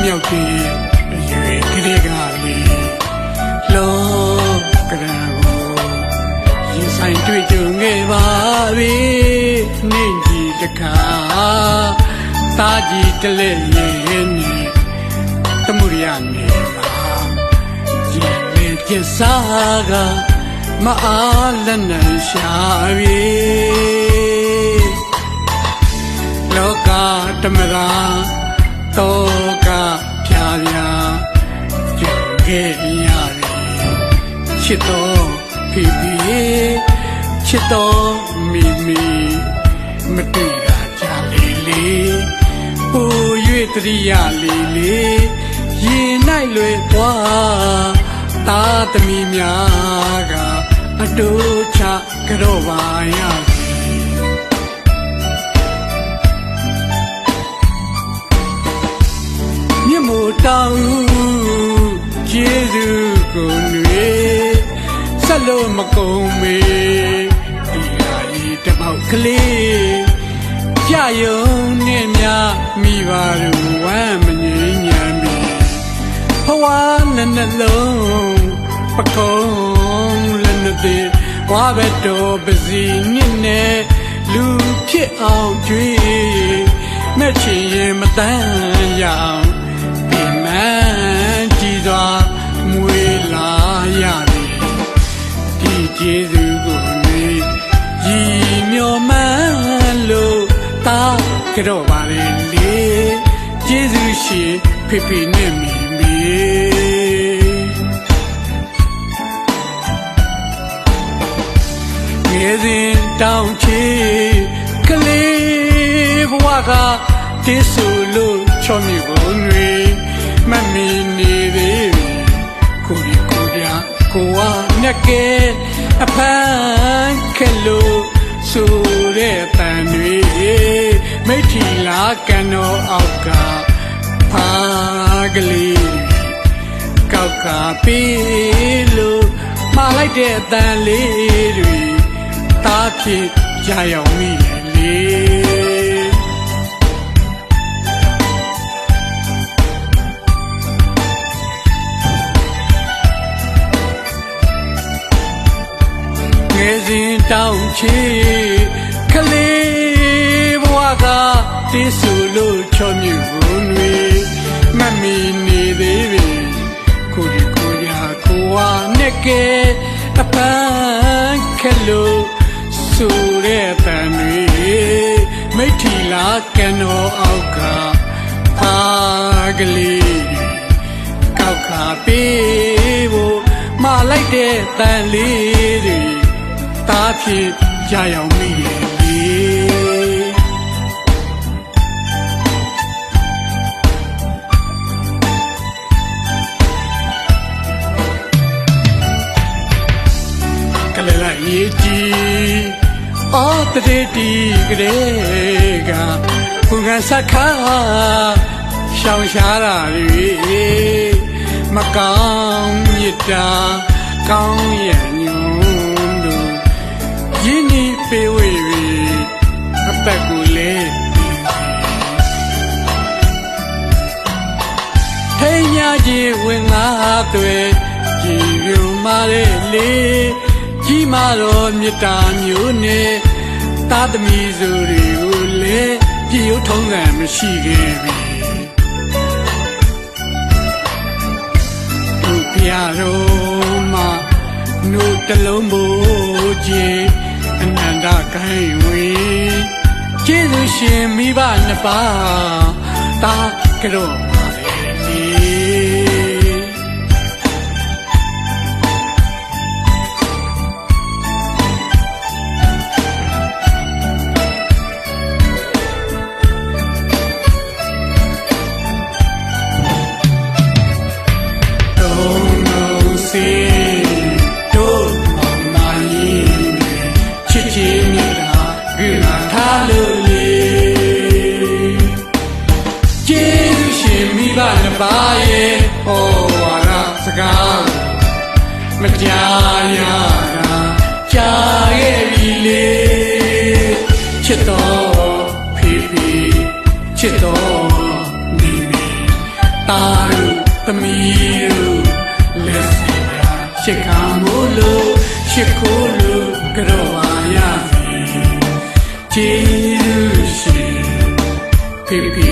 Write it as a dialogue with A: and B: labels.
A: မြောက်တဲ့ရွေကလေးကလေးလောကရန်ကိုရင်ဆိုင်တွေ့ကြုံခဲ့ပါပြီနေကြီးတခါတာကြီးတလဲရဲ့နေတမှုရနေပါရင်လေးကျစားကမအားလည်းနဲ့ရှာပြီလောကတမရာတောကဖြာဖြာကြုံခဲ့ရပြီချစ်တော်ဖေဖေချစ်တော်မိမိမတွေ့တာကြလေလေပူ၍တရိယာလေးလေးရင်၌လွယ်သွားတာသမီးများကအတူချကြော့ပါရမြတ်မို့တောင်းကျေးဇူးကိုຫນွေဆက်လို့မကုန်မေဒီဟာဤတပေါက်ကလေးကြယုံနဲ့များမိပါတို့ဝမ်းမငြိမ်းညံပြီဘဝနဲ့နှလုံးပကုံးလည်းနှသေးဝါဘက်တော်ပစီနစ်နဲ့လူဖြစ်အောင်ကြွေးမဲ့ချင်ရင်မတန်းရအောင်ဒီမှန်ကြည်စွာမွေလာရပြီဒီကျေးဇူးကိုနေရည်မျှော်မှန်းလို့တာကြော့ပါလေလေကျေးဇူးရှင်ဖေဖေနဲ့မိမိငယ်စဉ်တောင်းချေကလေးဘဝကတေးဆူလို့ချောမြကိုຫນွေမမီနေသေးပြီကိုဒီကိုပြကိုဝမြက်ကဲအဖန်ခက်လို့ဆိုတဲ့တန်တွေမိထီလာကန်တော်အောက်ကဖာကလေးကောက်ကပေးလို့မှားလိုက်တဲ့အတန်လေးတွေတားဖြစ်ကြရောက်မိလေငယ်စဉ်တောင်းချေကလေးဘဝကတေးဆူလို့ချောမြူကိုຫນွေမမီနေသေးပြီကိုဒီကိုရာကိုဝနဲ့ကဲအပန်းခက်လို့ဆိုတဲ့တန်တွေမိထီလာကန်တော်အောက်ကဖာကလေးကောက်ခါပေးဖို့မလိုက်တဲ့တန်လေးတွေတားဖြစ်ကြရောက်မိရဲ့လေကလေးလာရေးကြီးအော်တရေတီကလေးကဘုံကစခါရှောင်ရှားတာတွေမကောင်းမြတ်တာကောင်းရညွန်းတို့ရင်းနှီးပေးဝေပြီးအသက်ကိုလေထိန်ညာကြီးဝင်ငါတွေကြည်ပြူမာတဲ့လေကြီးမာတော့မြတ်တာမျိုးနဲ့သားသမီးစုတွေကိုလေကြည်ရုံထုံးစံမရှိခဲ့ပြီသူပြတော်မှာနှုတ်တလုံးမို့ကြီးအနန္တကိုင်းဝေကျေးဇူးရှင်မိဘနှစ်ပါးတာကြော့ပါလေလေပါရဲ့ဟောဝါရစကားမကြားရတာကြားရဲ့ပြီလေချစ်တော်ဖေဖေချစ်တော်မိမိ သမီးတို့လက်စီတာရှစ်ခါမို့လို့ရှစ်ခိုးလို့ကြောပါရစီကျေးဇူးရှင်ဖေဖေ